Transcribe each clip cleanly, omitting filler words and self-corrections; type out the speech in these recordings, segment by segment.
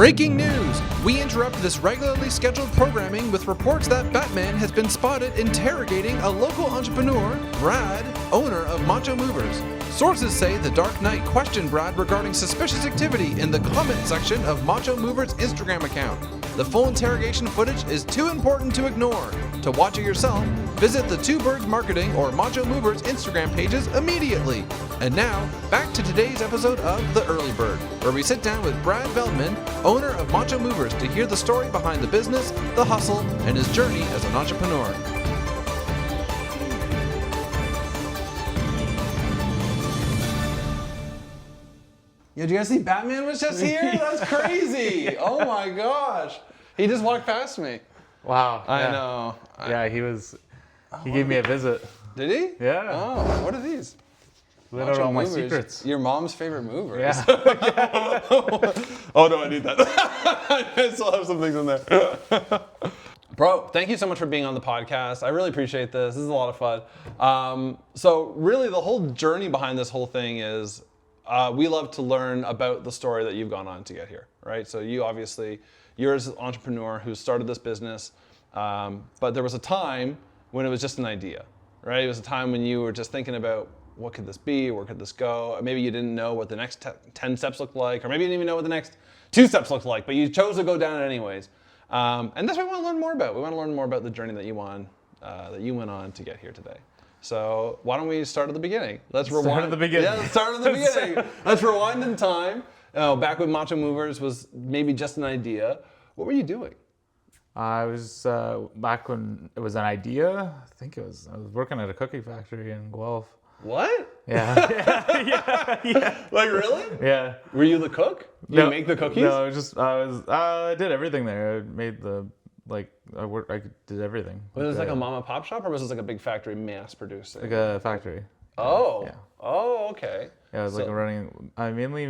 Breaking news! We interrupt this regularly scheduled programming with reports that Batman has been spotted interrogating a local entrepreneur, Brad, owner of Macho Movers. Sources say the Dark Knight questioned Brad regarding suspicious activity in the comment section of Macho Movers' Instagram account. The full interrogation footage is too important to ignore. To watch it yourself, visit the Two Birds Marketing or Macho Movers Instagram pages immediately. And now, back to today's episode of The Early Bird, where we sit down with Brad Veldman, owner of Macho Movers, to hear the story behind the business, the hustle, and his journey as an entrepreneur. Yo, did you guys see Batman was just here? That's crazy. Oh my gosh. He just walked past me. Wow. I know. Yeah, he gave me a visit. Did he? Yeah. Oh, what are these? Let out all my Movers. secrets. Your mom's favorite movers. Yeah. Oh no, I need that. I still have some things in there. Bro, thank you so much for being on the podcast. I really appreciate this. This is a lot of fun. So really the whole journey behind this whole thing is we love to learn about the story that you've gone on to get here, right? So you're an entrepreneur who started this business, but there was a time when it was just an idea, right? It was a time when you were just thinking about what could this be, where could this go? Maybe you didn't know what the next 10 steps looked like, or maybe you didn't even know what the next 2 steps looked like, but you chose to go down it anyways. And that's what we want to learn more about. We want to learn more about the journey that you went on to get here today. So why don't we start at the beginning? Let's rewind. Start at the beginning. Yeah, let's start at the beginning. Let's rewind in time. Back when Macho Movers was maybe just an idea. What were you doing? I was back when it was an idea. I was working at a cookie factory in Guelph. What? Yeah. yeah. Like really? Yeah. Were you the cook? You make the cookies? No, I did everything there. I made I did everything. Was it like a mom and pop shop, or was this like a big factory mass producing? Like a factory. Oh. Yeah. Oh, okay. Yeah, I was I mainly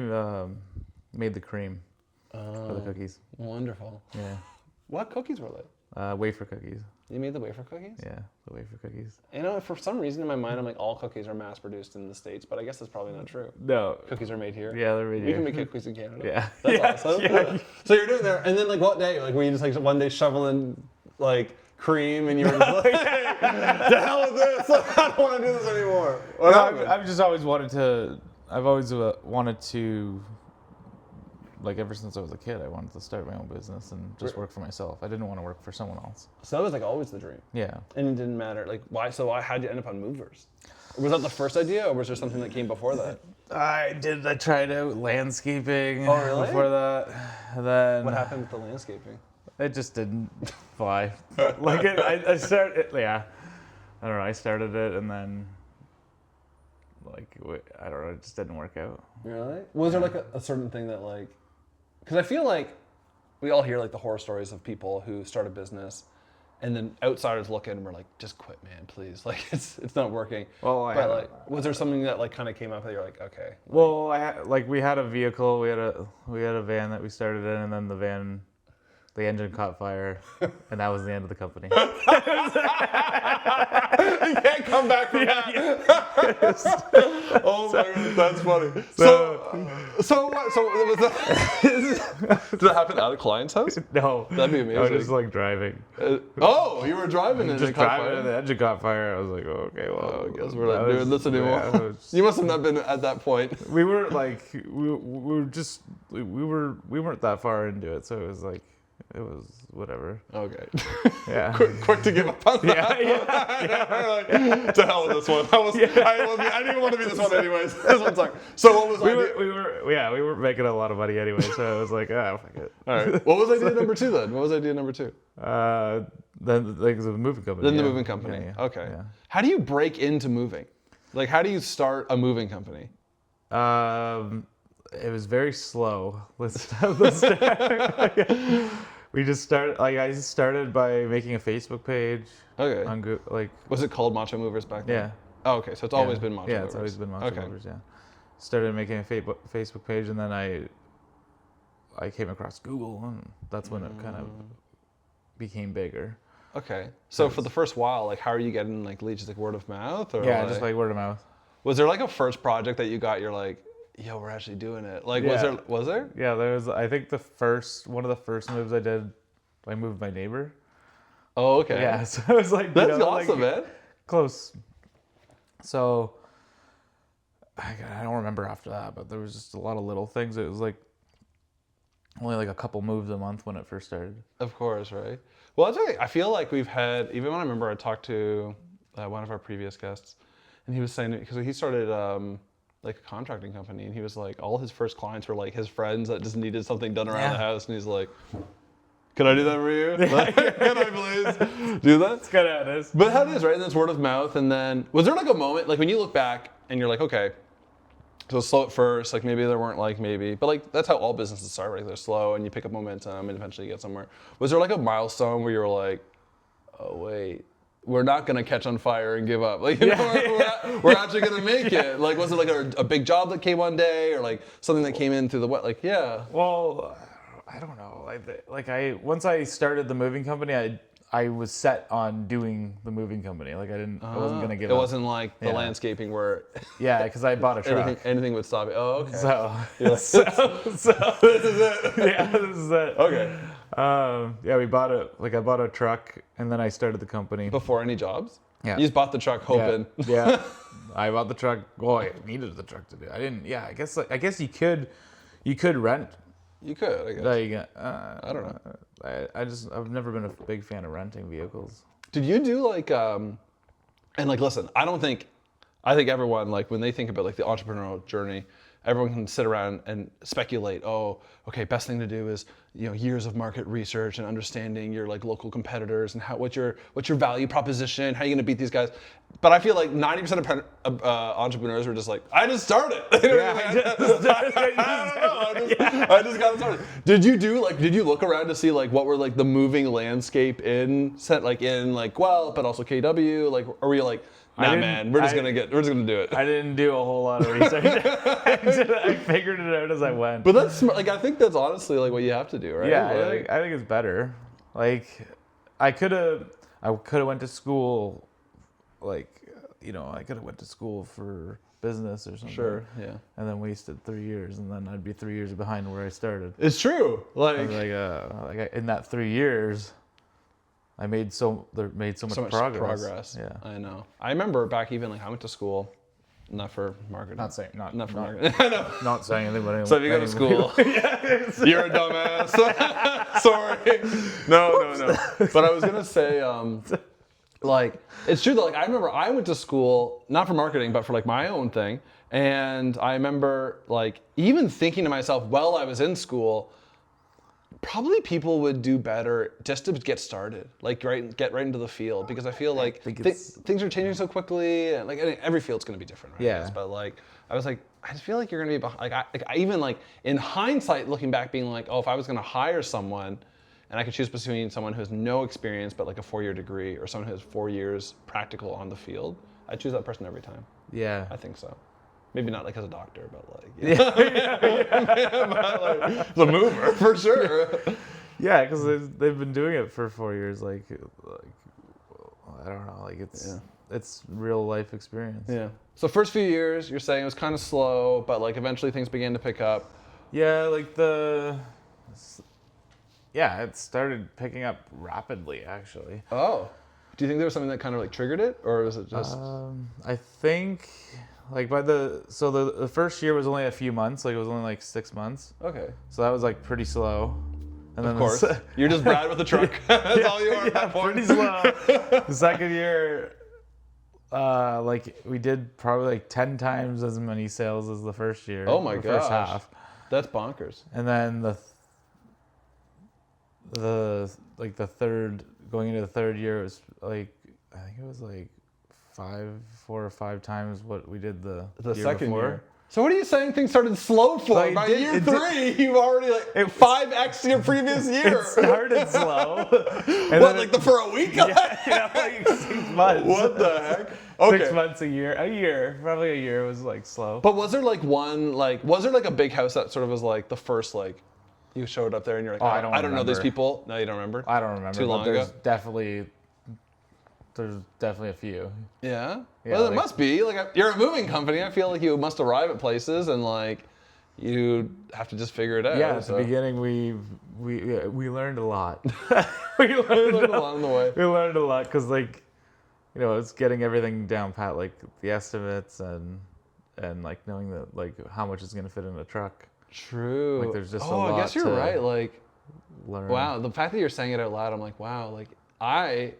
made the cream for the cookies. Wonderful. Yeah. What cookies were they? Wafer cookies. You made the wafer cookies? Yeah, the wafer cookies. You know, for some reason in my mind, I'm like, all cookies are mass produced in the States, but I guess that's probably not true. No. Cookies are made here. Yeah, they're made here. We can make cookies in Canada. Yeah. That's awesome. Yeah. So you're doing there, and then like what day? Like were you just like one day shoveling like cream and you were just like, hey, to hell with this. I don't want to do this anymore. I've just always wanted to, like ever since I was a kid, I wanted to start my own business and just work for myself. I didn't want to work for someone else. So that was like always the dream. Yeah. And it didn't matter. Like why? So why had you end up on Movers? Was that the first idea, or was there something that came before that? I tried out landscaping. Oh, really? Before that. And then What happened with the landscaping? it just didn't fly. I started. Yeah. I don't know. I started it and then I don't know. It just didn't work out. Really? Was there like a certain thing that like? Because I feel like we all hear like the horror stories of people who start a business and then outsiders look in and we're like, just quit, man, please. Like it's not working. Well, was there something that like kind of came up that you're like, okay? Well, we had a vehicle, we had a van that we started in, and then the engine caught fire, and that was the end of the company. You can't come back from that. Oh my God, that's funny. So what? So was that? Did that happen at a client's house? No. That'd be amazing. I was just like driving. You were driving and just it caught driving, fire? and the engine caught fire. I was like, oh, okay, well. I guess we're not doing this anymore. Yeah, You must have not been at that point. we were like, we weren't that far into it, so it was like, it was whatever. Okay. Yeah. quick to give up on that. Like, to hell with this one. I didn't even want to be this one anyways. This one's like. So what was we were making a lot of money anyway, so I was like, fuck it. All right. What was idea number 2 then? What was idea number 2? Then like the moving company. Then the moving company. Yeah. Okay. Yeah. How do you break into moving? Like, how do you start a moving company? It was very slow. We just started. I started by making a Facebook page. Okay. On Was it called Macho Movers back then? Yeah. Oh, okay. So it's always been Macho Movers. Yeah, it's always been Macho Movers. Yeah. Started making a Facebook page, and then I came across Google, and that's when it kind of became bigger. Okay. So for the first while, like, how are you getting like leads, like word of mouth, or just like word of mouth. Was there like a first project that you got? You're like, yo, we're actually doing it. Like, Yeah. was there? Yeah, there was. I think one of the first moves I did, I moved my neighbor. Oh, okay. Yeah, so it was like That's awesome, man. close. So I don't remember after that, but there was just a lot of little things. It was like only like a couple moves a month when it first started. Of course, right? Well, that's okay. I feel like we've had, even when I remember I talked to one of our previous guests, and he was saying, because he started like a contracting company, and he was like, all his first clients were like his friends that just needed something done around the house, and he's like, can I do that for you? Can I please do that? That's kind of how it is. But how it is, right? And then it's word of mouth, and then, was there like a moment, like when you look back, and you're like, okay, so slow at first, like maybe there weren't like maybe, but like that's how all businesses start, right? They're slow and you pick up momentum and eventually you get somewhere. Was there like a milestone where you were like, oh wait, we're not gonna catch on fire and give up? Like, you know, we're actually gonna make it. Like, was it like a big job that came one day or like something that came in through the what? Like, yeah. Well, I don't know. Once I started the moving company, I was set on doing the moving company. Like I wasn't gonna give up. It wasn't like the landscaping where Yeah, because I bought a truck. anything would stop it. Oh, okay. So, This is it. yeah, this is it. Okay. Yeah, I bought a truck and then I started the company. Before any jobs? Yeah. You just bought the truck hoping. Yeah. I bought the truck. Well, I needed the truck to do. I didn't. Yeah, I guess you could rent. You could, I guess. Like, I don't know. I've never been a big fan of renting vehicles. Did you do like, and like, listen, I think everyone, like when they think about like the entrepreneurial journey, everyone can sit around and speculate, oh, okay, best thing to do is, you know, years of market research and understanding your like local competitors and what's your value proposition, how are you gonna beat these guys? But I feel like 90% of entrepreneurs are just like, I just started. I just got started. Did you look around to see like what were like the moving landscape in Guelph, but also KW, like, or were you like, nah, man, we're just gonna do it. I didn't do a whole lot of research. I figured it out as I went. But that's like, I think that's honestly like what you have to do, right? Yeah, like, I think it's better. Like, I could have went to school, like, you know, I could have went to school for business or something. Sure, yeah. And then wasted 3 years, and then I'd be 3 years behind where I started. It's true. Like In that 3 years, I made so much progress. Yeah, I know. I remember back even like I went to school, not for marketing. Not saying marketing. I know. Not saying anything, but So if you go to school, you're a dumbass. Sorry. No. But I was gonna say, like, it's true though. Like I remember I went to school not for marketing, but for like my own thing, and I remember like even thinking to myself while I was in school, probably people would do better just to get started, like get right into the field, because I feel like things are changing so quickly, and like every field's going to be different, right? Yeah. But like I was like, I just feel like you're going to be behind. I even like in hindsight, looking back, being like, oh, if I was going to hire someone, and I could choose between someone who has no experience but like a 4-year degree, or someone who has 4 years practical on the field, I'd choose that person every time. Yeah. I think so. Maybe not like as a doctor, but like, you know? But like, the mover for sure. Yeah, because they've been doing it for 4 years. Like I don't know, like it's real life experience. Yeah. So first few years, you're saying it was kind of slow, but like eventually things began to pick up. Yeah, like it started picking up rapidly, actually. Oh, do you think there was something that kind of like triggered it, or was it just? I think. Like the first year was only a few months, like it was only like 6 months. Okay. So that was like pretty slow. And of course. You're just Brad with a truck. That's all you are at that point. Pretty slow. The second year, like we did probably like 10 times as many sales as the first year. Oh my gosh. First half. That's bonkers. And then the third, going into the third year, was like, I think it was like 4 or 5 times what we did the year second before. year. So what are you saying things started slow for? Like, By year 3, you've already like 5x your previous year. It started slow. For a week? Yeah, like 6 months. What the heck? Okay. 6 months, a year, probably a year was like slow. But was there like was there like a big house that sort of was like the first like, you showed up there and you're like, I don't know these people? No, you don't remember? I don't remember. Too long there's ago? definitely there's definitely a few. Yeah? Yeah, Well, there like- must be. Like, you're a moving company. I feel like you must arrive at places and, like, you have to just figure it out. Yeah, at so. the beginning we learned a lot. We learned along the way. We learned a lot because, like, you know, it's getting everything down pat, like the estimates and like knowing that, like, how much is going to fit in a truck. True. Like, there's just a I lot guess you're to right. Like, learn. wow, the fact that you're saying it out loud, I'm like, wow. Like, I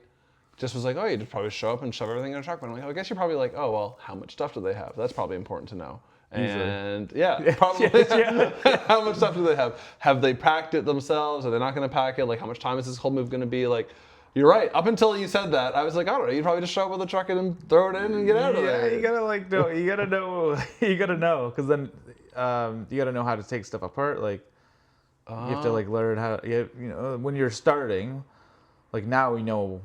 just was like, oh, you just probably show up and shove everything in a truck. But I'm like, oh, I guess you're probably like, oh, well, how much stuff do they have? That's probably important to know. And yeah, probably. How much stuff do they have? Have they packed it themselves? Are they not going to pack it? Like, how much time is this whole move going to be? Like, you're right. Up until you said that, I was like, I don't know. You'd probably just show up with a truck and throw it in and get out of there. Yeah, you gotta like know. You gotta know. You gotta know, because then you gotta know how to take stuff apart. Like, you have to like learn how. You know, when you're starting, like now we know.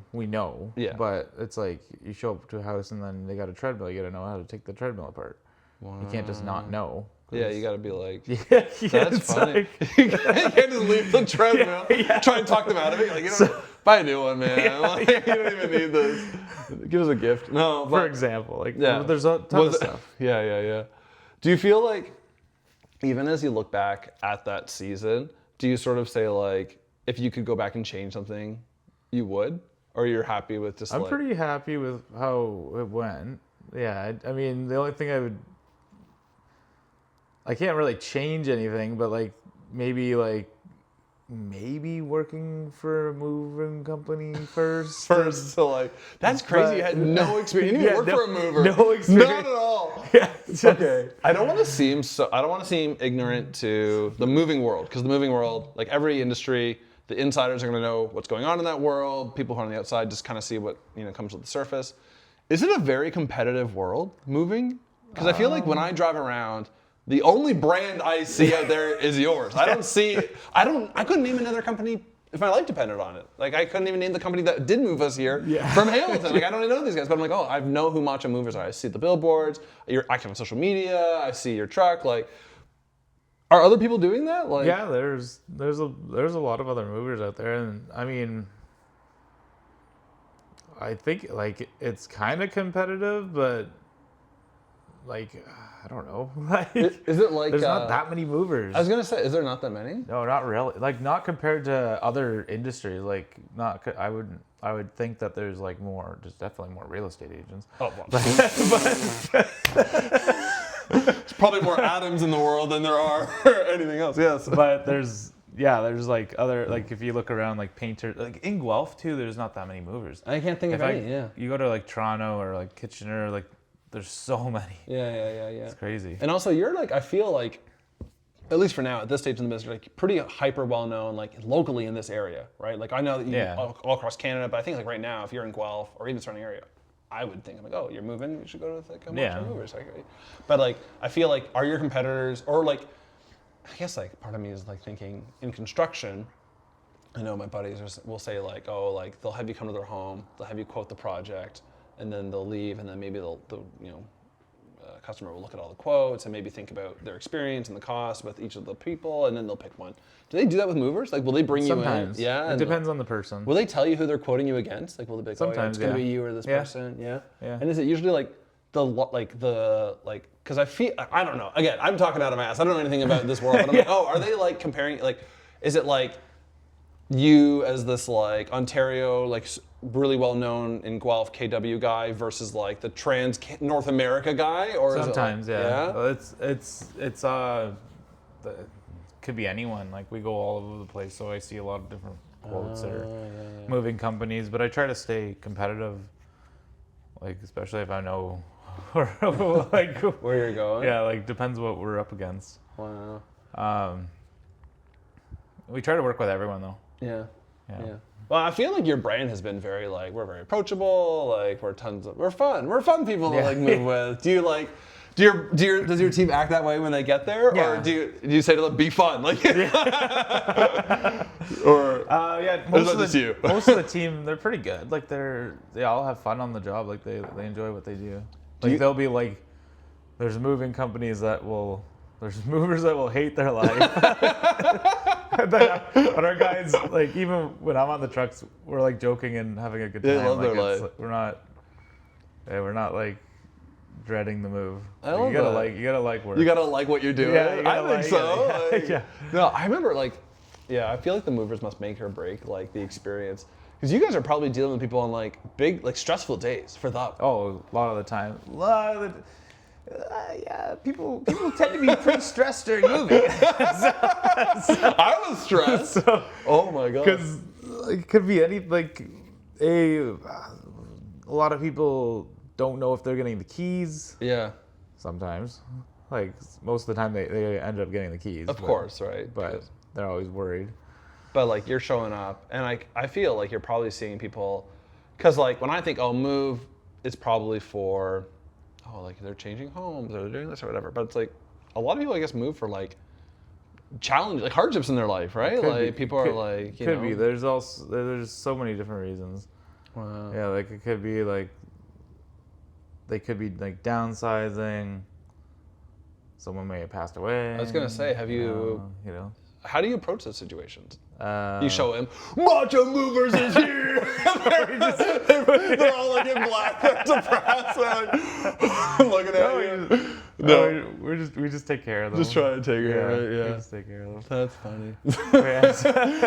Yeah. But it's like you show up to a house and then they got a treadmill. You gotta know how to take the treadmill apart. Wow. You can't just not know. Yeah, you got to be like, Yeah, that's funny. Like, You can't just leave the treadmill, try and talk them out of it. Like, you don't buy a new one, man. Like, you don't even need this. Give us a gift. No, for but example, like yeah. there's a ton of stuff. Yeah. Do you feel like, even as you look back at that season, do you sort of say like, if you could go back and change something, you would? Or you're happy with just I'm like... pretty happy with how it went. Yeah, I mean, the only thing I can't really change anything, but like maybe working for a moving company first. So like, that's crazy. You had no experience. You didn't work for a mover. No experience. Not at all. Yeah, Okay. I don't want to seem ignorant to the moving world, because the moving world, like every industry, the insiders are going to know what's going on in that world. People who are on the outside just kind of see what comes with the surface. Is it a very competitive world, moving? Because I feel like when I drive around, the only brand I see out there is yours. I couldn't name another company if my life depended on it. Like, I couldn't even name the company that did move us here from Hamilton. Like, I don't even know these guys, but I'm like, oh, I know who Macho Movers are. I see the billboards. You're active on social media. I see your truck. Like, are other people doing that? Like, yeah, there's a lot of other movers out there, and I mean, I think like it's kind of competitive, but like I don't know. Like, is it like there's not that many movers? I was gonna say, is there not that many? No, not really. Like, not compared to other industries. Like, not. I would think that there's like more. There's definitely more real estate agents. Oh, well. There's probably more atoms in the world than there are anything else. Yes, but there's like other, like if you look around, like painters, like in Guelph too. There's not that many movers. I can't think of any. Yeah. You go to like Toronto or like Kitchener, like there's so many. Yeah. It's crazy. And also, you're like, I feel like, at least for now, at this stage in the business, you're like pretty hyper well known, like locally in this area, right? Like, I know that you all across Canada, but I think like right now, if you're in Guelph or even surrounding area, I would think, I'm like, oh, you're moving, you should go to like a Macho Movers. But like, I feel like, are your competitors, or like, I guess like part of me is like thinking in construction, I know my buddies will say like, oh, like they'll have you come to their home, they'll have you quote the project, and then they'll leave, and then maybe the customer will look at all the quotes and maybe think about their experience and the cost with each of the people, and then they'll pick one. Do they do that with movers? Like, will they bring Sometimes. you in? Yeah. It depends on the person. Will they tell you who they're quoting you against? Like, will they be like, Sometimes, oh, yeah, it's gonna be you or this person? Yeah. Yeah. And is it usually like because I feel, I don't know. Again, I'm talking out of my ass. I don't know anything about this world. But I'm like, oh, are they like comparing? Like, is it like you as this like Ontario like really well known in Guelph KW guy versus like the trans North America guy, or Sometimes, is it like, yeah. It's could be anyone. Like, we go all over the place, so I see a lot of different quotes or moving companies. But I try to stay competitive, like especially if I know like where you're going. Yeah, like depends what we're up against. Wow. We try to work with everyone though. Yeah. Well, I feel like your brand has been very like, we're very approachable, like we're fun people to like move with. Do you like, does your team act that way when they get there, or do you say to them, be fun, like, or most of the team, they're pretty good. Like they all have fun on the job. Like they enjoy what they do. Like they'll be like, there's movers that will hate their life. But our guys, like, even when I'm on the trucks, we're like joking and having a good time. They love their life. Like, we're not like dreading the move. I love you gotta that. you gotta like work. You gotta like what you're doing. Yeah, you gotta I think like so. it. Like, Yeah. No, I remember I feel like the movers must make or break like the experience. Because you guys are probably dealing with people on like big, like stressful days for them. Oh, a lot of the time. Yeah, people tend to be pretty stressed during moving. I was stressed. Oh my god. Because it could be any a lot of people don't know if they're getting the keys. Yeah. Sometimes, like most of the time they end up getting the keys. Of course, right? But they're always worried. But like you're showing up, and I feel like you're probably seeing people, because like when I think move, it's probably for, like they're changing homes or they're doing this or whatever. But it's like a lot of people I guess move for like challenge, like hardships in their life, right? Like people are like, you know. Could be. There's so many different reasons. Wow. Yeah, like it could be like they could be like downsizing. Someone may have passed away. I was gonna say, have you? How do you approach those situations? You show him, Macho Movers is here! they're all like in black, they're depressed, they're like, looking at you. No, we just take care of them. Just try to take care of it, yeah. We just take care of them. That's funny.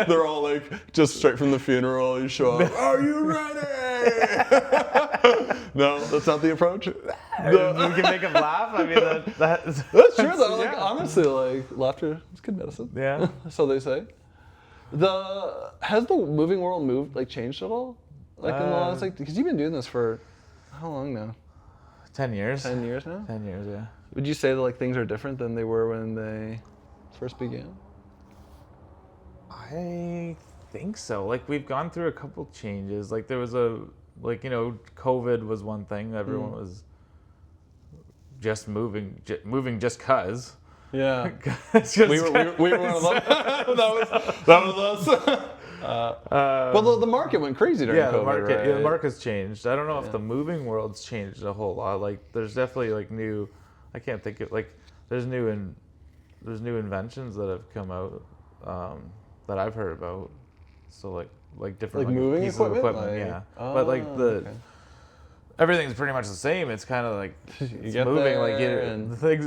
They're all like, just straight from the funeral, you show up, are you ready? No, that's not the approach? We can make them laugh. I mean, that's true though. Like, honestly, like, laughter is good medicine. Yeah. So they say. Has the moving world changed at all? Like in the last, because you've been doing this for how long now? 10 years. 10 years now? 10 years, yeah. Would you say that like things are different than they were when they first began? I think so. Like we've gone through a couple changes. Like there was COVID was one thing. Everyone was just moving just cause. Yeah. we were one of them. that was us. Well, the market went crazy during COVID, right? The market's changed. I don't know if the moving world's changed a whole lot. Like, there's definitely like new. I can't think of there's new inventions that have come out that I've heard about. So like different moving pieces equipment? of equipment, yeah. But everything's pretty much the same. It's kind of like it's moving the things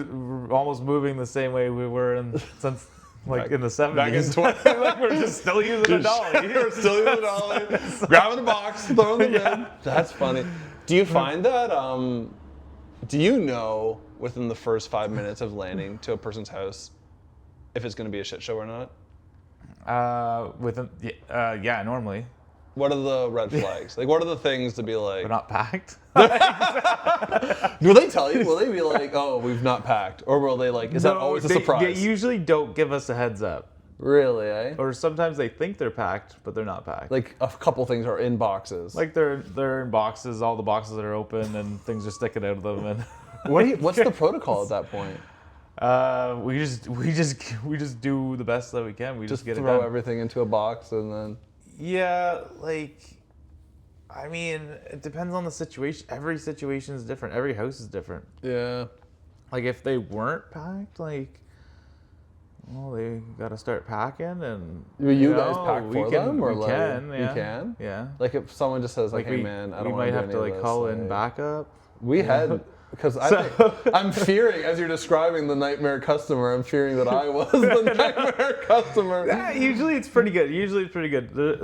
almost moving the same way we were since. In the 70s. Back in 20. We're just still using a dolly. We're still using a dolly. Grabbing a box, throwing them in. That's funny. Do you find that, do you know within the first 5 minutes of landing to a person's house if it's going to be a shit show or not? Yeah, normally. What are the red flags? Like, what are the things to be like? They're not packed. Will they tell you? Will they be like, oh, we've not packed? Or will they that always a surprise? They usually don't give us a heads up. Really, eh? Or sometimes they think they're packed, but they're not packed. Like a couple things are in boxes. Like they're in boxes, all the boxes are open and things are sticking out of them. And what's the protocol at that point? We just do the best that we can. We just get throw it done. everything into a box and then. Yeah, I mean, it depends on the situation. Every situation is different. Every house is different. Yeah. Like if they weren't packed, they got to start packing and. Will you guys pack for them, or we can? Yeah. You can. Yeah. Like if someone just says hey man, I don't want to do any of this. We might have to call in backup. We had. Because I'm fearing, as you're describing the nightmare customer, I'm fearing that I was the nightmare customer. Yeah, usually it's pretty good.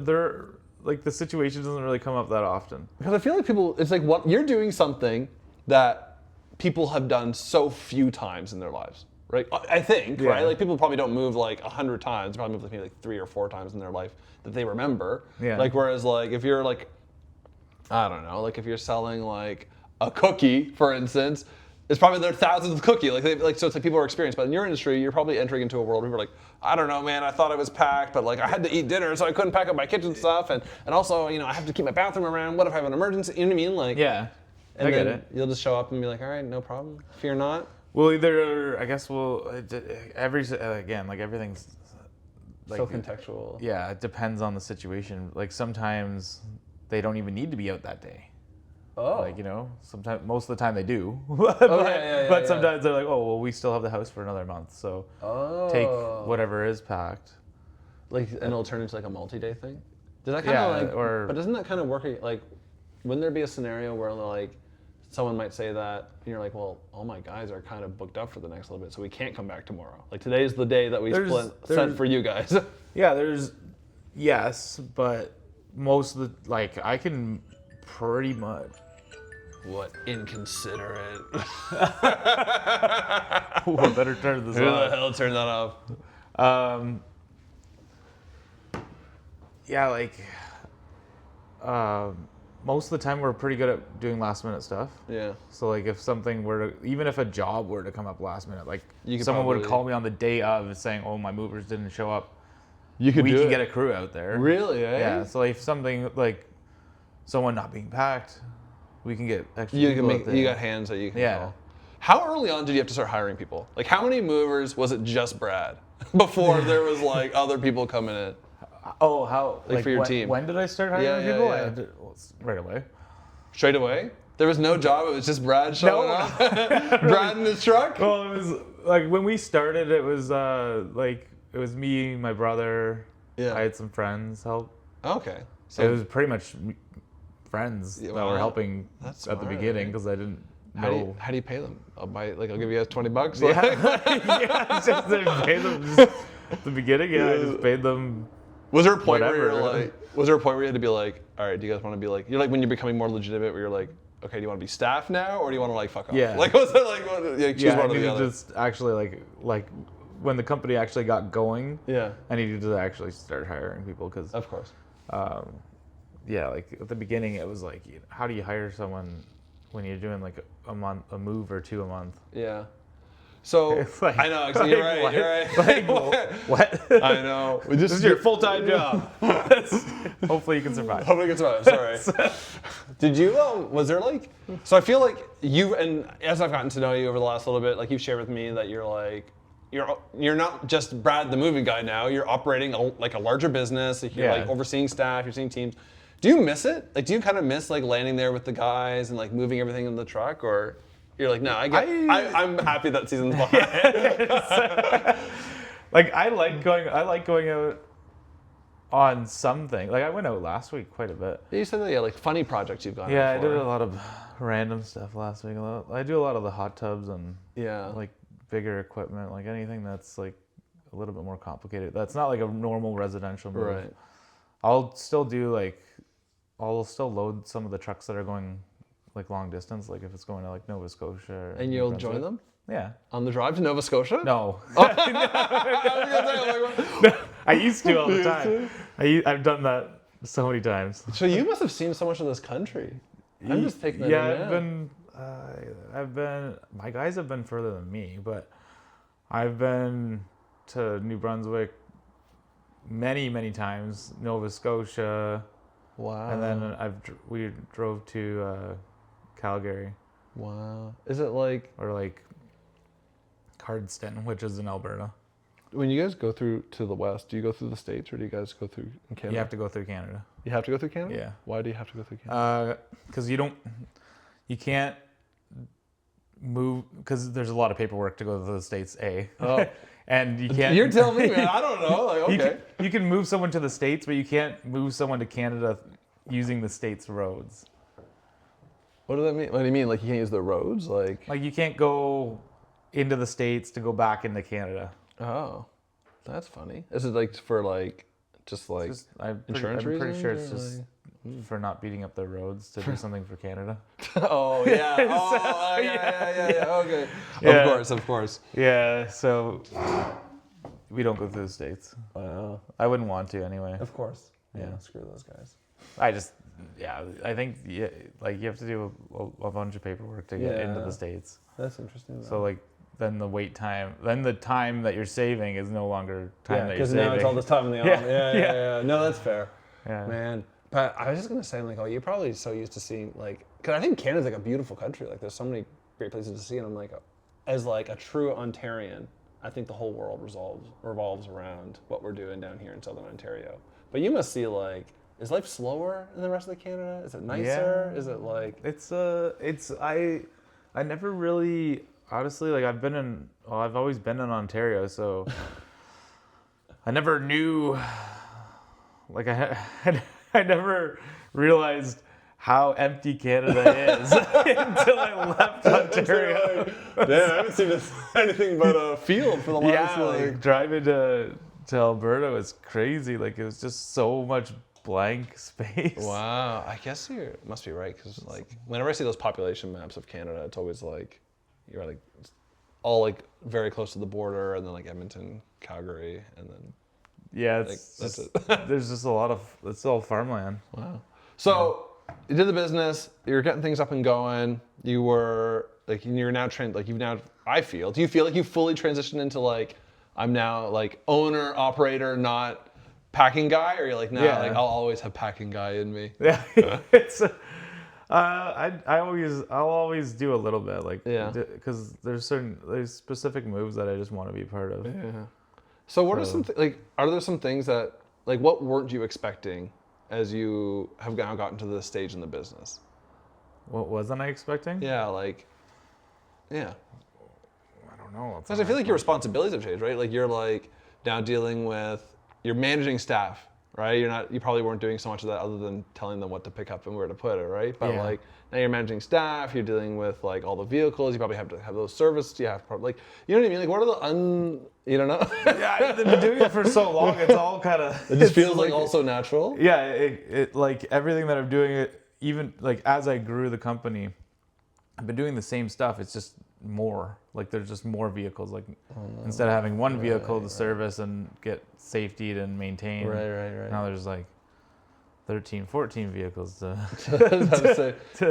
They're the situation doesn't really come up that often. Because I feel like it's like you're doing something that people have done so few times in their lives, right? I think, right? Like people probably don't move 100 times. They probably move maybe 3 or 4 times in their life that they remember. Yeah. Whereas if you're I don't know, if you're selling a cookie, for instance, it's probably there are thousands of cookies. So it's people are experienced. But in your industry, you're probably entering into a world where people are like, I don't know, man, I thought I was packed, but I had to eat dinner, so I couldn't pack up my kitchen stuff, and also, I have to keep my bathroom around. What if I have an emergency? You know what I mean? Yeah, and I get then it. You'll just show up and be like, all right, no problem. Fear not. Well, everything's so contextual. Yeah, it depends on the situation. Sometimes they don't even need to be out that day. Oh. Sometimes, most of the time they do. But sometimes they're like, oh, well, we still have the house for another month, so take whatever is packed. Like, and it'll turn into like a multi-day thing? Does that kind of but doesn't that kind of work, like, wouldn't there be a scenario where like, someone might say that, and you're like, well, all my guys are kind of booked up for the next little bit, so we can't come back tomorrow. Like, today's the day that we set for you guys. Yeah, yes, but most of the, like, I can pretty much. What inconsiderate. Ooh, I better turn this Who off. the hell turned that off? Yeah, like, most of the time we're pretty good at doing last minute stuff. Yeah. So like if something were to, even if a job were to come up last minute, like someone would call me on the day of saying, oh, my movers didn't show up. We can get a crew out there. Really, eh? Yeah, so if something like someone not being packed, we can get extra people out there. You got hands that you can call. How early on did you have to start hiring people? Like, how many movers was it just Brad before there was like other people coming in? Oh, how? Like for your team. When did I start hiring people? Right away. Straight away? There was no job, it was just Brad showing up? Brad in his truck? Well, it was like when we started, it was it was me, my brother. Yeah. I had some friends help. Okay. So it was pretty much friends that were helping at the beginning because I didn't know. How do you pay them? I'll give you guys $20. Yeah, just to pay them just at the beginning. Yeah, I just paid them. Was there a point where you're like? Was there a point where you had to be like, all right, do you guys want to be like? You're like when you're becoming more legitimate, where you're like, okay, do you want to be staff now, or do you want to like fuck off? Yeah. Like, was it like, choose one or the other? Just actually like when the company actually got going. Yeah. I needed to actually start hiring people because. Of course. Yeah, like at the beginning, it was like, how do you hire someone when you're doing like a move or two a month? Yeah. So like, I know, you're right. What? You're right. Like, what? I know. This is your full-time job. Hopefully you can survive. Hopefully you can survive. Sorry. Did you? Was there like? So I feel like you, and as I've gotten to know you over the last little bit, like you've shared with me that you're like. You're not just Brad the movie guy now. You're operating like a larger business. Like you're like overseeing staff. You're seeing teams. Do you miss it? Like, do you kind of miss like landing there with the guys and like moving everything in the truck, or you're like, no, I'm happy that season's behind. Like I like going out on something. Like I went out last week quite a bit. You said that, like funny projects you've gone. Yeah, out I for. did a lot of random stuff last week. I do a lot of the hot tubs and like bigger equipment, like anything that's like a little bit more complicated. That's not like a normal residential move. Right. I'll still load some of the trucks that are going like long distance, like if it's going to like Nova Scotia. And you'll join them? Yeah. On the drive to Nova Scotia? No. Oh. I used to all the time. I've done that so many times. So you must have seen so much of this country. I'm just taking that in. I've been, my guys have been further than me, but I've been to New Brunswick many times, Nova Scotia. Wow. And then we drove to Calgary. Wow. Is it like... Or like Cardston, which is in Alberta. When you guys go through to the west, do you go through the States or do you guys go through in Canada? You have to go through Canada. You have to go through Canada? Yeah. Why do you have to go through Canada? Because you can't move, because there's a lot of paperwork to go to the States, Oh. And you can't... You're telling me, man. I don't know. Like, okay. You can move someone to the States, but you can't move someone to Canada using the States roads. What does that mean? What do you mean? Like you can't use the roads? Like you can't go into the States to go back into Canada. Oh, that's funny. Is it like for like just like insurance reasons? I'm pretty sure it's just for not beating up the roads to do something for Canada. Oh yeah. Oh yeah. Okay. Yeah. Of course. Yeah. So we don't go through the States. Wow. I wouldn't want to anyway. Of course. Yeah. Screw those guys. I think like you have to do a bunch of paperwork to get into the States. That's interesting. Though. So like then the time that you're saving is no longer time that you're saving. Because now it's all this time in the office. Yeah. No, that's fair. Yeah. Man. But I was just gonna say, like, you're probably so used to seeing, like, because I think Canada's like a beautiful country. Like, there's so many great places to see, and I'm like, as like a true Ontarian, I think the whole world revolves around what we're doing down here in Southern Ontario. But you must see, like, is life slower in the rest of Canada? Is it nicer? Yeah. Is it like? I never really, honestly, like I've always been in Ontario, so I never knew, like I never realized how empty Canada is until I left Ontario. Damn, I haven't seen anything but a field for the last Like driving to Alberta was crazy. Like it was just so much blank space. Wow, I guess you must be right, because like whenever I see those population maps of Canada, it's always like you're like all like very close to the border, and then like Edmonton, Calgary, and then Yeah, like, that's it. there's just a lot of, it's all farmland. Wow. So you did the business, you're getting things up and going. You were like, you're now trained, like you've now, I feel, do you feel like you fully transitioned into like, I'm now like owner, operator, not packing guy? Or you're like, nah, like I'll always have packing guy in me? Yeah, it's, I'll always do a little bit, like, because there's specific moves that I just want to be part of. Yeah. So what are some, are there some things that, like what weren't you expecting as you have now gotten to this stage in the business? What wasn't I expecting? Yeah, like, yeah. I don't know. Because I feel like your responsibilities have changed, right? Like you're like now dealing with, you're managing staff, right? You probably weren't doing so much of that other than telling them what to pick up and where to put it, right? But like now you're managing staff, you're dealing with like all the vehicles, you probably have to have those serviced, you have to like, you know what I mean? Like what are the you don't know? Yeah, I've been doing it for so long, it's all kind of... It just feels like all so natural? Yeah, it like everything that I'm doing, even like as I grew the company, I've been doing the same stuff, it's just more. Like there's just more vehicles. Like instead of having one vehicle to service and get safetied and maintained, right. now there's like 13, 14 vehicles to...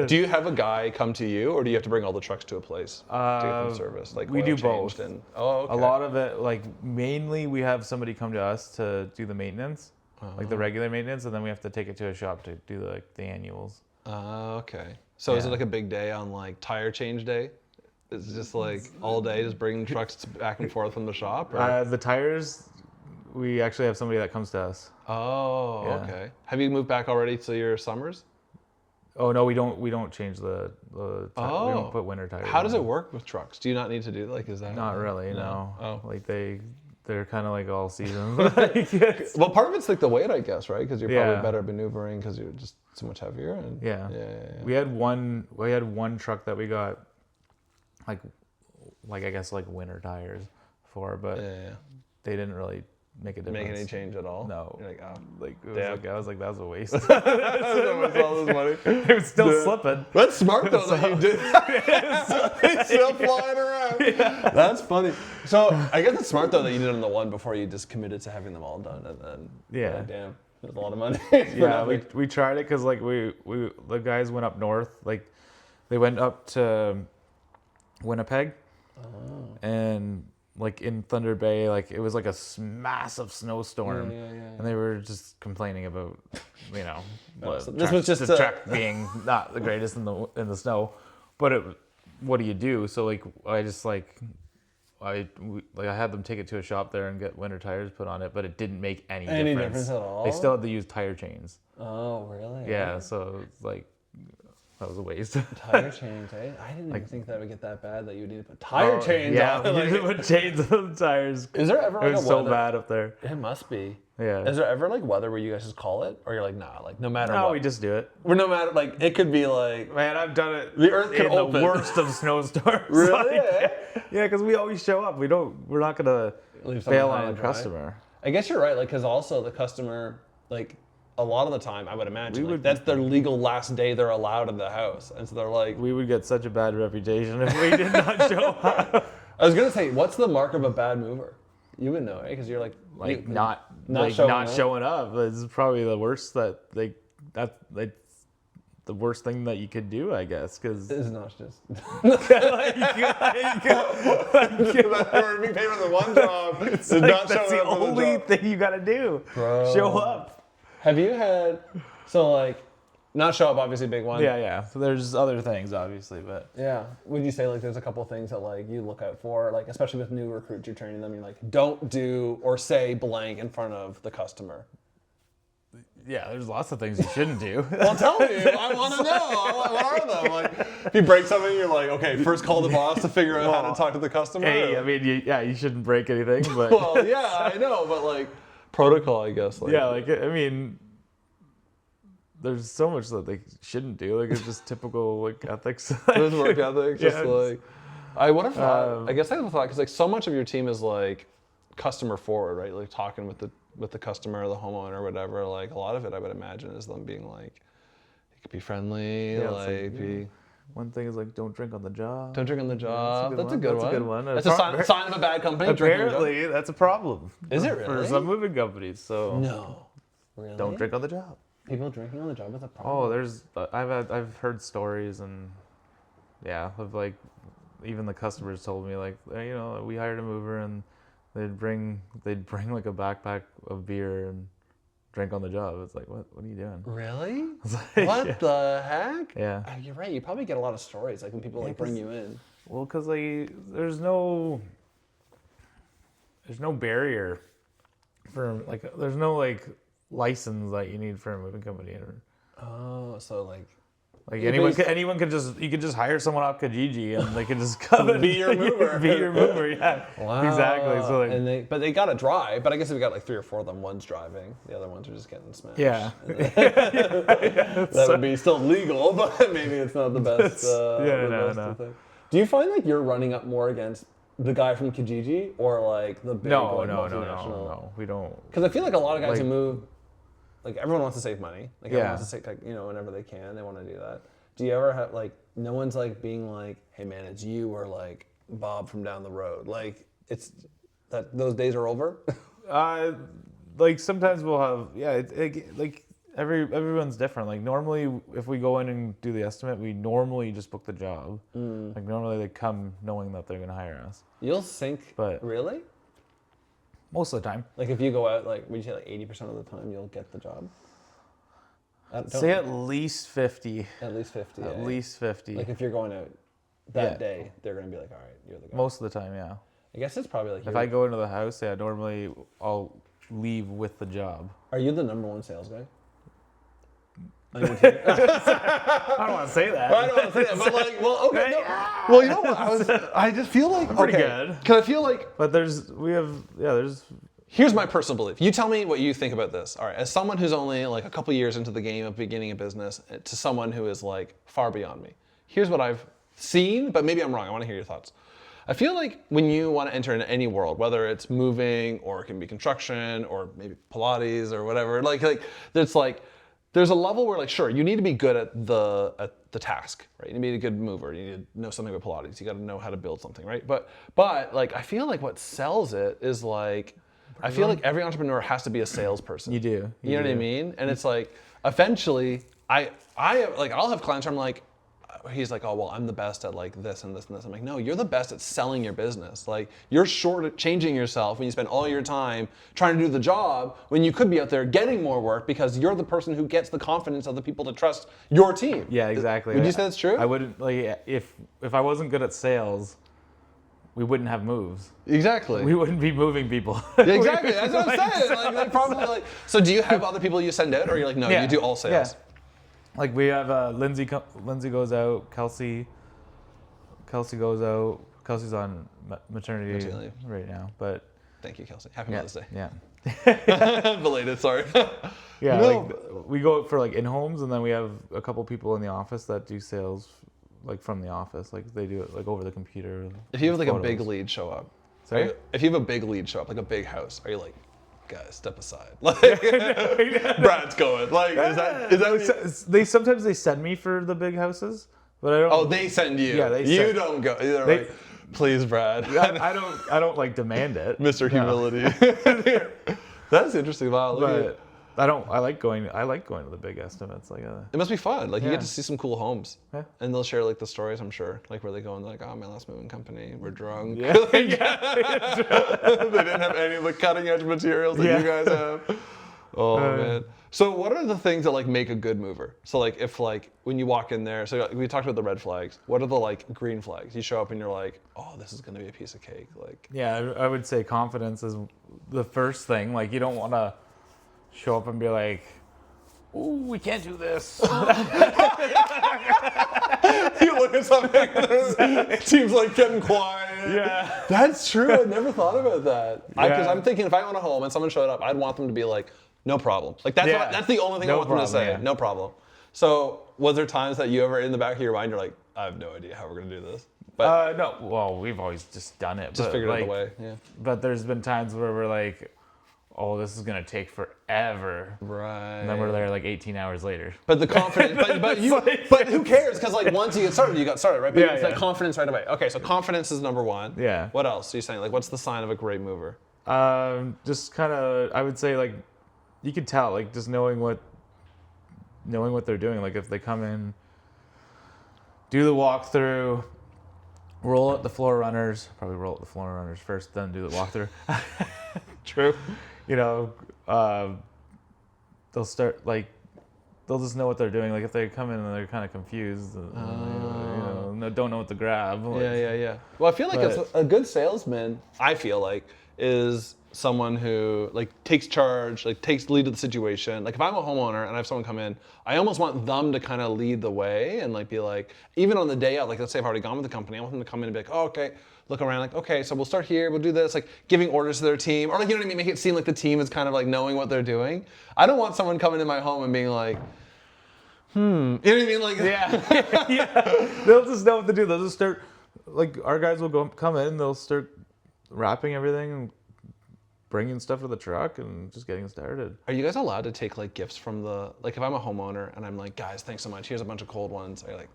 Do you have a guy come to you, or do you have to bring all the trucks to a place to get them serviced? Like we do both. Okay. A lot of it, like mainly we have somebody come to us to do the maintenance, like the regular maintenance, and then we have to take it to a shop to do like the annuals. Okay. So is it like a big day on like tire change day? Is it just like all day, just bringing trucks back and forth from the shop? Or? The tires, we actually have somebody that comes to us. Oh, okay. Have you moved back already to your summers? Oh no, we don't change the we don't put winter tires. How does it work with trucks? Do you not need to do like, is that? Not really, no. Oh. Like they're kind of like all seasons. Well, part of it's like the weight, I guess, right? Because you're probably better maneuvering because you're just so much heavier. And yeah. We had one truck that we got like I guess like winter tires for, but they didn't really make a difference. Make any change at all? No. You're like, oh, I was like, that was a waste. all this money. It was still slipping. That's smart though that you did. It's still flying around. Yeah. That's funny. So I guess it's smart though that you did it on the one before you just committed to having them all done, and then like, damn, that's a lot of money. Yeah, we tried it because like we the guys went up north, like they went up to Winnipeg, and like in Thunder Bay, like it was like a massive snowstorm, and they were just complaining about, you know, this was just the track being not the greatest in the snow, but what do you do? So like I just I had them take it to a shop there and get winter tires put on it, but it didn't make any difference at all. They still had to use tire chains. Oh, really? Yeah, so it's like that was a waste. Tire chains, eh? I didn't even think that would get that bad that you would need to put tire chains on. Yeah, we put chains on the tires. Is there ever like it was so bad up there. It must be. Yeah. Is there ever like weather where you guys just call it, or you're like, nah, like no matter what? No, we just do it. We're no matter, like it could be like, man, I've done it. The earth could open. The worst of snowstorms. Really? Yeah, because we always show up. We're not gonna bail on the customer. I guess you're right, like because also the customer, like a lot of the time, I would imagine that's their legal last day they're allowed in the house, and so they're like, we would get such a bad reputation if we did not show up. I was gonna say, what's the mark of a bad mover? You would know, right? Because you're not showing up. It's probably the worst the worst thing that you could do, I guess, because it's not just being paid for the one job. It's like, that's the only thing you gotta do. Bro. Show up. Have you had not show up, obviously big one. Yeah. So there's other things, obviously, but yeah. Would you say like there's a couple things that like you look out for, like especially with new recruits, you're training them, you're like, don't do or say blank in front of the customer. Yeah, there's lots of things you shouldn't do. Well, tell me. I want to know. What are them? Like, if you break something, you're like, okay, first call the boss to figure out how to talk to the customer. Hey, I mean, you shouldn't break anything, but well, yeah, I know, but like protocol, I guess. Like, yeah, like I mean, there's so much that they shouldn't do. Like it's just typical like ethics. There's work ethic, just like. I would have thought. I guess I would have thought because like so much of your team is like customer forward, right? Like talking with the customer, or the homeowner, or whatever. Like a lot of it, I would imagine, is them being like, you could be friendly, be. One thing is like, don't drink on the job. Don't drink on the job. That's a good one. That's a good one. That's a sign of a bad company. Apparently, that's a problem. Is it really? For some moving companies, so No. Really? don't drink on the job. People drinking on the job is a problem. Oh, there's I've heard stories and yeah, of like even the customers told me like we hired a mover and they'd bring like a backpack of beer and drink on the job. It's like what are you doing? Really? Like, What the heck? Yeah. Oh, you're right. You probably get a lot of stories like when people like bring you in. Well, because like there's no barrier for like there's no like license that you need for a moving company. Oh, so like anyone could you could just hire someone off Kijiji and they could just come and be your mover. be your mover, yeah. Wow. Exactly. So like, but they gotta drive. But I guess if we got like 3 or 4 of them, one's driving, the other ones are just getting smashed. yeah. That would be still legal, but maybe it's not the best. No. Thing. Do you find like you're running up more against the guy from Kijiji or like the big multinational? No, we don't. Because I feel like a lot of guys Like- who move, like everyone wants to save money. Like everyone Yeah. wants to save, like, whenever they can, they want to do that. Do you ever have like no one's like being like, hey man, it's you or like Bob from down the road? Like it's that those days are over. Like sometimes we'll have like everyone's different. Like normally if we go in and do the estimate, we normally just book the job. Like normally they come knowing that they're gonna hire us. You'll sync, But- really? Most of the time. Like if you go out, like would you say like 80% of the time you'll get the job? Say at least 50. At least 50. At least 50. Like if you're going out that Yeah. day, they're gonna be like, all right, you're the guy. Most of the time, yeah. I guess it's probably like. If I go into the house, yeah, normally I'll leave with the job. Are you the number one sales guy? On your team? I don't want to say that. I don't want to say that, but like, well, okay, no. Well, you know what? I just feel like Pretty okay, good. because I feel like But there's here's my personal belief. You tell me what you think about this. All right, as someone who's only like a couple years into the game of beginning a business, to someone who is like far beyond me. Here's what I've seen, but maybe I'm wrong. I want to hear your thoughts. I feel like when you want to enter into any world, whether it's moving or it can be construction or maybe Pilates or whatever, like it's like there's a level where like sure you need to be good at the task, right? You need to be a good mover. You need to know something about Pilates. You got to know how to build something, right? But like I feel like what sells it is like I feel like every entrepreneur has to be a salesperson. You do. You know what I mean? And it's like eventually I like I'll have clients where I'm like. He's like, oh, well, I'm the best at like this and this and this. I'm like, no, you're the best at selling your business. Like you're shortchanging yourself when you spend all your time trying to do the job when you could be out there getting more work because you're the person who gets the confidence of the people to trust your team. Yeah, exactly. Would you say that's true? I wouldn't like if I wasn't good at sales, we wouldn't have moves. Exactly. We wouldn't be moving people. Exactly. That's what I'm saying. Like probably like. So do you have other people you send out, or you're like, no, Yeah. you do all sales? Yeah. Like we have Lindsay goes out, Kelsey goes out. Kelsey's on maternity leave. right now, but Thank you, Kelsey. Happy Mother's Day. yeah. Belated. Sorry. Yeah, No. like we go out for like in homes, and then we have a couple people in the office that do sales, like from the office. Like they do it like over the computer. If you have like a photos. big lead show up, Sorry? if you have a big lead show up, like a big house, are you like, guys, step aside? Like, Brad's going. Like, is that? They sometimes send me for the big houses, but I don't. Oh, they send you. Yeah, You don't go. They're like, please, Brad. I don't like demand it. Mr. No. Humility. That's interesting. Wow. Look at it. But I like going to the big estimates. Like It must be fun. Like you Yeah. get to see some cool homes, Yeah. and they'll share like the stories. I'm sure, like where they go and they're like, "Oh, my last moving company, we're drunk." Yeah. They didn't have any of the cutting edge materials that you guys have. Oh man. So what are the things that like make a good mover? So like if like when you walk in there, so we talked about the red flags. What are the like green flags? You show up and you're like, "Oh, this is gonna be a piece of cake." Like Yeah, I would say confidence is the first thing. Like you don't want to show up and be like, ooh, we can't do this. You look at something, it seems like getting quiet. Yeah. That's true. I never thought about that. Because Yeah. I'm thinking if I own a home and someone showed up, I'd want them to be like, no problem. Like that's Yeah. that's the only thing I No want them to problem, say. yeah. No problem. So was there times that you ever in the back of your mind you're like, I have no idea how we're gonna do this? But No, well, we've always just done it. just but, figured out like, the way. Yeah. But there's been times where we're like, oh, this is gonna take forever. Right. And then we're there like 18 hours later. But the confidence, but who cares? Because like once you get started, you got started, right? But Yeah, it's yeah. that confidence right away. Okay, so confidence is number one. Yeah. What else are you saying? Like, what's the sign of a great mover? Just kind of, I would say like, you can tell like just knowing what they're doing. Like if they come in, do the walkthrough, roll out the floor runners, probably roll out the floor runners first, then do the walkthrough. True. You know, they'll start like, they'll just know what they're doing. Like if they come in and they're kind of confused, don't know what to grab. Like, Yeah. Well, I feel like a good salesman, I feel like, is someone who like takes charge, like takes lead of the situation. Like if I'm a homeowner and I have someone come in, I almost want them to kind of lead the way and like be like, even on the day out, like let's say I've already gone with the company, I want them to come in and be like, oh, okay, look around, like, okay, so we'll start here, we'll do this, like giving orders to their team, or like, you know what I mean, make it seem like the team is kind of like knowing what they're doing. I don't want someone coming in my home and being like, you know what I mean? Like, Yeah. Yeah. They'll just know what to do. They'll just start, like, our guys will come in, they'll start wrapping everything and bringing stuff to the truck and just getting started. Are you guys allowed to take like gifts from like if I'm a homeowner and I'm like, guys, thanks so much, here's a bunch of cold ones. Are you like,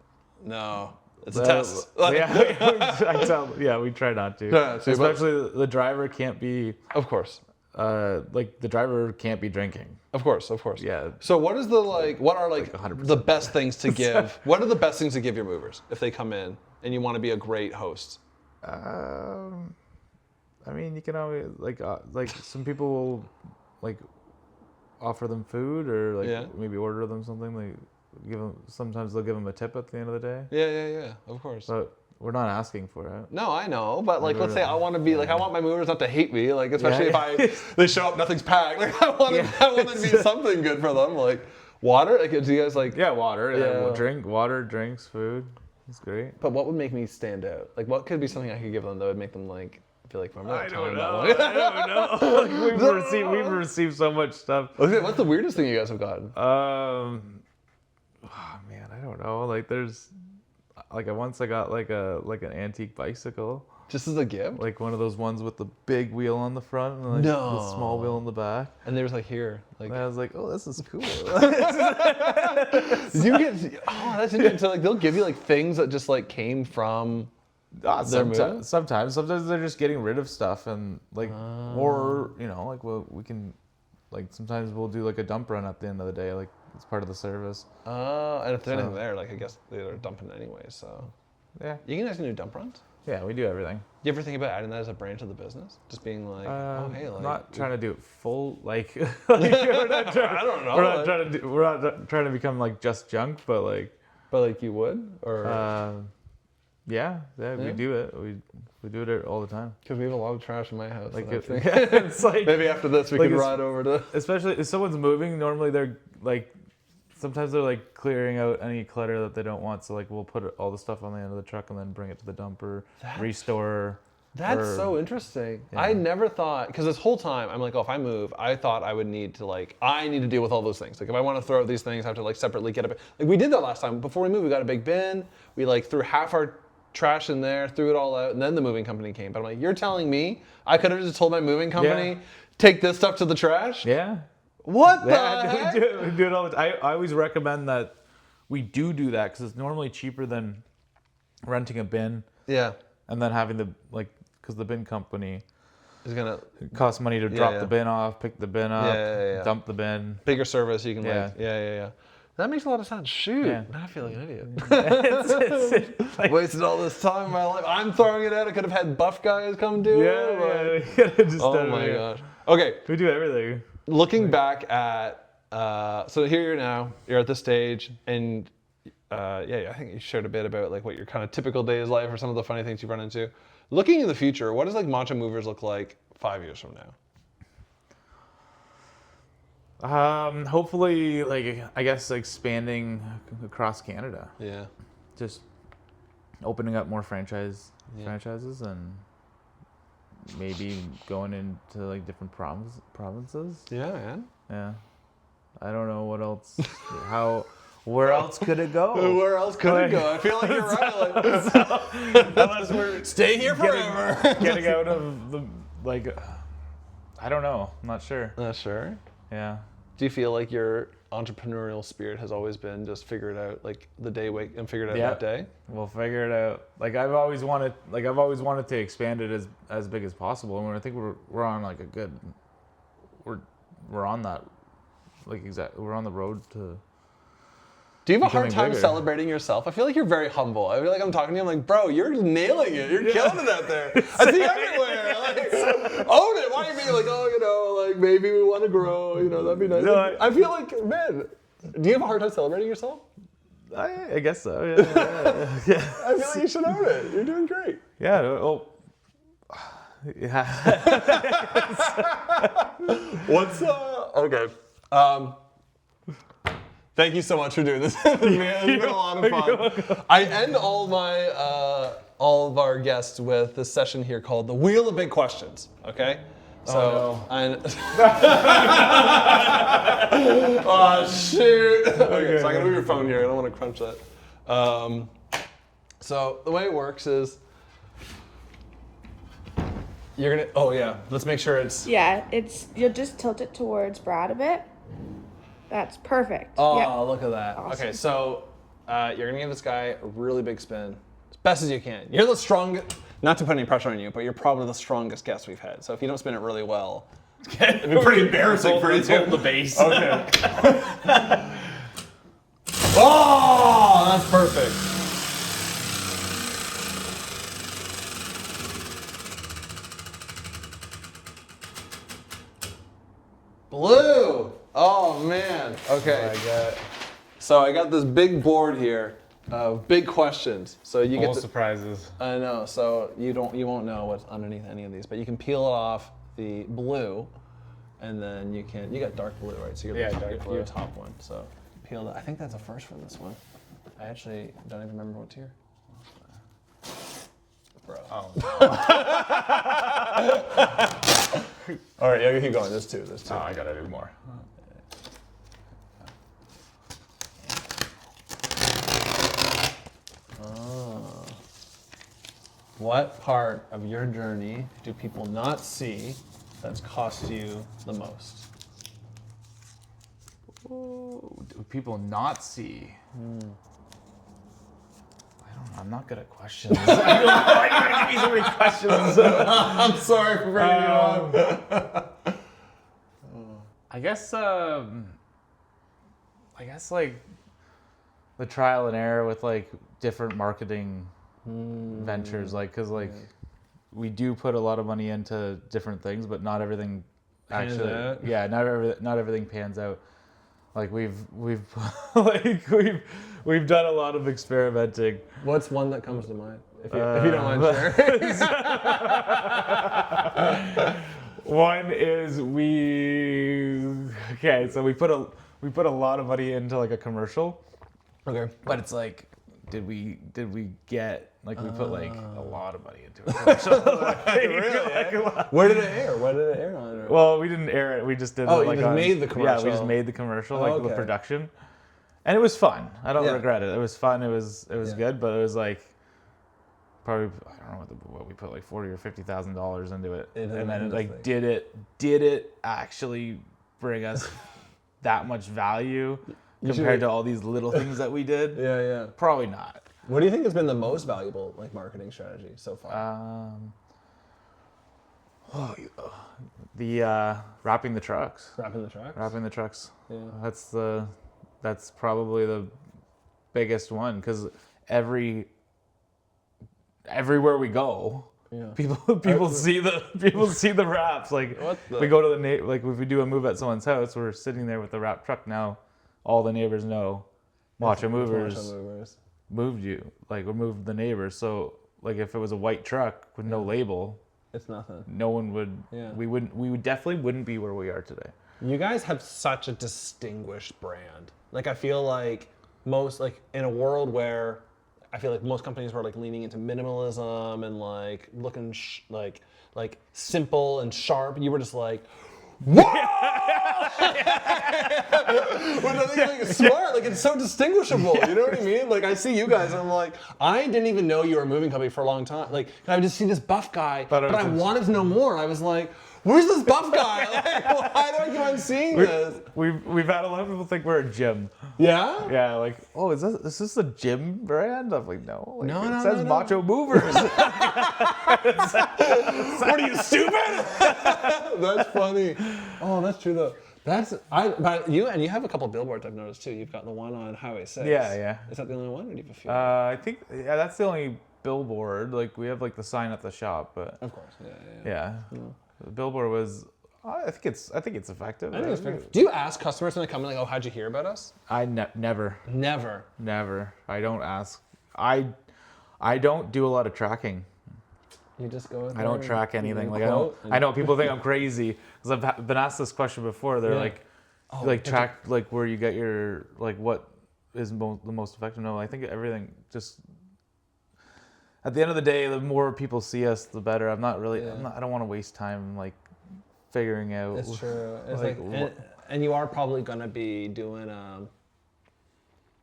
no, it's a test. Yeah, we try not to. Yeah, see, Especially the driver can't be, Of course. like, the driver can't be drinking. Of course. Yeah. So what is what are like 100%. the best things to give? What are the best things to give your movers if they come in and you want to be a great host? I mean, you can always, like some people will, like, offer them food or, like, maybe order them something. Like, sometimes they'll give them a tip at the end of the day. Yeah, of course. But we're not asking for it. No, I know, but like, let's say I want to be like, I want my movers not to hate me, like, especially if they show up, nothing's packed. Like, I want to be something good for them, like water. Like, do you guys like? Yeah, water. Yeah. Water, drinks, food. It's great. But what would make me stand out? Like, what could be something I could give them that would make them like feel like, remember that time? I don't know. Like, we've received so much stuff. Okay, what's the weirdest thing you guys have gotten? Oh man, I don't know. Like there's, like once I got like an antique bicycle. Just as a gift? Like one of those ones with the big wheel on the front and like the small wheel on the back. And they was like, here. Like, And I was like, oh, this is cool. you get, that's interesting. So like they'll give you like things that just like came from Sometimes they're just getting rid of stuff and like, or like we can, like sometimes we'll do like a dump run at the end of the day, like it's part of the service. And if there's anything there, like I guess they're dumping it anyway. So yeah, you guys can do dump runs. Yeah, we do everything. You ever think about adding that as a branch of the business? Just being like, oh hey, like, I'm not trying to do it full like. We're not trying, I don't know. We're not trying to become like just junk, but like you would or. Yeah, we do it. We do it all the time. Because we have a lot of trash in my house. Like it's like maybe after this we like can ride over to. Especially if someone's moving, normally they're like, sometimes they're like clearing out any clutter that they don't want. So like we'll put all the stuff on the end of the truck and then bring it to the dumper, restore. That's so interesting. Yeah. I never thought, because this whole time I'm like, oh, if I move, I thought I would need to I need to deal with all those things. Like if I want to throw out these things, I have to like separately get a bin. Like we did that last time. Before we moved, we got a big bin. We like threw half our trash in there, threw it all out, and then the moving company came. But I'm like, you're telling me I could have just told my moving company, take this stuff to the trash? Yeah. What the heck? We do it all the time. I always recommend that we do that because it's normally cheaper than renting a bin. Yeah. And then having because the bin company is gonna cost money to drop the bin off, pick the bin up, dump the bin. Bigger service, you can yeah. That makes a lot of sense. Shoot, now I feel like an idiot. Wasted all this time in my life. I'm throwing it out. I could have had buff guys come do it. Oh my gosh. Okay. We do everything. Looking back at, so here you're now, you're at this stage, and I think you shared a bit about like what your kind of typical day is like or some of the funny things you've run into. Looking in the future, what does like Macho Movers look like 5 years from now? Hopefully, like, I guess expanding across Canada. Yeah. Just opening up more franchises and maybe going into like different provinces. Yeah, man. Yeah. I don't know what else. Where else could it go? Where else could it go? I feel like you're right. Like, Unless we're stay here forever. getting out of the like. I don't know. I'm not sure. Not sure. Yeah. Do you feel like your entrepreneurial spirit has always been just figure it out, like the day wake and figure it out that day? We'll figure it out. Like I've always wanted to expand it as big as possible, and I think we're on like a good. We're on that. Like we're on the road to. Do you have a hard becoming time bigger. celebrating yourself? I feel like you're very humble. I feel like I'm talking to you. I'm like, bro, you're nailing it. You're killing it out there. I see you everywhere. Like, own it. Why are you being like, oh, you know, like maybe we want to grow. You know, that'd be nice. No, I feel like, man, do you have a hard time celebrating yourself? I guess so. Yeah. I feel like you should own it. You're doing great. Yeah. Oh. Yeah. What's okay? Thank you so much for doing this. Man, it's been a lot of fun. I end all of our guests with this session here called the Wheel of Big Questions. Okay. So, oh shoot. Okay, so I gotta move your phone here. I don't want to crunch that. So the way it works is you're gonna. Oh yeah. Let's make sure it's. Yeah, you'll just tilt it towards Brad a bit. That's perfect. Oh, Yep. look at that. Awesome. Okay, so you're gonna give this guy a really big spin, as best as you can. You're the strongest. Not to put any pressure on you, but you're probably the strongest guest we've had. So if you don't spin it really well, it'd be pretty embarrassing for you to Hold the base. Okay. Oh, that's perfect. Blue. Oh man. Okay. So I got this big board here of big questions. So you get surprises. I know. So you won't know what's underneath any of these, but you can peel it off the blue, and then you got dark blue, right? So you're your top one. So peel that. I think that's a first for this one. I actually don't even remember what tier. Bro. Oh. All right, yeah, keep going. There's two. Oh, I gotta do more. What part of your journey do people not see that's cost you the most? Do people not see? I'm not good at questions. Why are you gonna give me so many questions? I'm sorry for bringing you on. I guess like the trial and error with like different marketing ventures, like because like we do put a lot of money into different things, but not everything actually. out? Yeah, not everything pans out. Like we've like we've done a lot of experimenting. What's one that comes to mind? If you don't mind sharing. One is so we put a lot of money into like a commercial. Okay. But it's like, did we get like we put like a lot of money into a commercial? Really? Where did it air? What did it air on? Or? Well, we didn't air it. We just did. Oh, it you like just made the commercial. Yeah, we just made the commercial, Oh, like okay. the production, and it was fun. I don't Yeah. regret it. It was fun. It was Yeah. good, but it was like probably I don't know what we put like $40,000 or $50,000 into it, Into and then the like thing. did it actually bring us that much value compared to all these little things that we did? Yeah. Probably not. What do you think has been the most valuable like marketing strategy so far? The wrapping the trucks. Wrapping the trucks? Wrapping the trucks. Yeah. That's probably the biggest one because everywhere we go, Yeah. people see the wraps. Like we go to the like if we do a move at someone's house, we're sitting there with the wrap truck. Now all the neighbors know Macho Movers moved you, like we moved the neighbors. So like if it was a white truck with no label, It's nothing. no one would. Yeah. We definitely wouldn't be where we are today. You guys have such a distinguished brand. Like, I feel like most, like, in a world where I feel like most companies were like leaning into minimalism and like looking like simple and sharp, you were just like, whoa! But I think like smart, like it's so distinguishable. You know what I mean? Like I see you guys, and I'm like, I didn't even know you were a moving company for a long time. Like I would just see this buff guy, but I wanted to know more. I was like, where's this buff guy? Like, why do I keep on seeing this? We've had a lot of people think we're a gym. Yeah? Yeah, like, oh, is this a gym brand? I'm like, no. Like, No, it says Macho Movers. What are you, stupid? That's funny. Oh, that's true though. But you have a couple billboards I've noticed too. You've got the one on Highway 6. Yeah. Is that the only one, or do you have a few? I think that's the only billboard. Like we have like the sign at the shop, but Of course, yeah. The billboard was. I think it's effective. I think it's fair. Do you ask customers when they come in, like, oh, how'd you hear about us? Never. Never. I don't ask. I don't do a lot of tracking. You just go in I don't track anything. Like quote I know people think I'm crazy because I've been asked this question before. They're like, track like where you get your like what is the most effective. No, I think everything just. At the end of the day, the more people see us, the better. I'm not really. I don't want to waste time like figuring out. It's true. It's and you are probably gonna be doing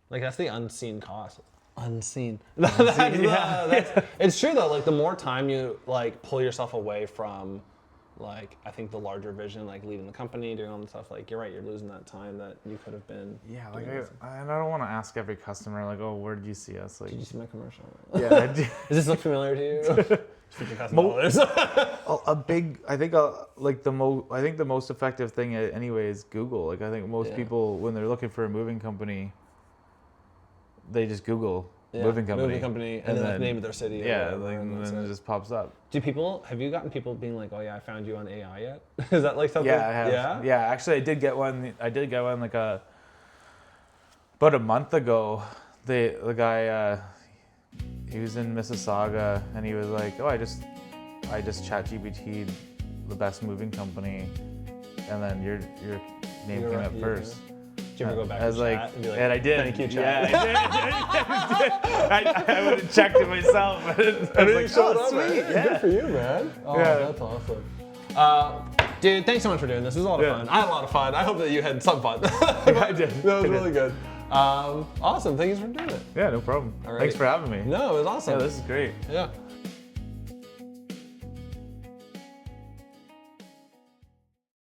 like that's the unseen cost. Unseen. It's true though. Like the more time you like pull yourself away from, like I think the larger vision, like leading the company, doing all the stuff. Like you're right, you're losing that time that you could have been. Yeah, like I don't want to ask every customer like, oh, where did you see us? Like, did you see my commercial? Yeah. I did. Does this look familiar to you? A big, I think the most effective thing anyway is Google. Like I think most people when they're looking for a moving company, they just Google moving company, and then the name of their city. Yeah, and then it just pops up. Have you gotten people being like, oh yeah, I found you on AI yet? Is that like something? Yeah, I have. Yeah, actually, I did get one like about a month ago. The guy, he was in Mississauga, and he was like, oh, I just ChatGPT'd the best moving company, and then your name came up first. Did you ever go back I was to like, chat and be like, and I did. Thank you, chat. Yeah, I did. I would have checked it myself. I was like, showed oh, up, sweet. man. Yeah. Good for you, man. Oh, Yeah. that's awesome. Dude, thanks so much for doing this. This was a lot of fun. I had a lot of fun. I hope that you had some fun. I did. That was really good. Awesome. Thank you for doing it. Yeah, no problem. Alrighty. Thanks for having me. No, it was awesome. Yeah, this is great. Yeah.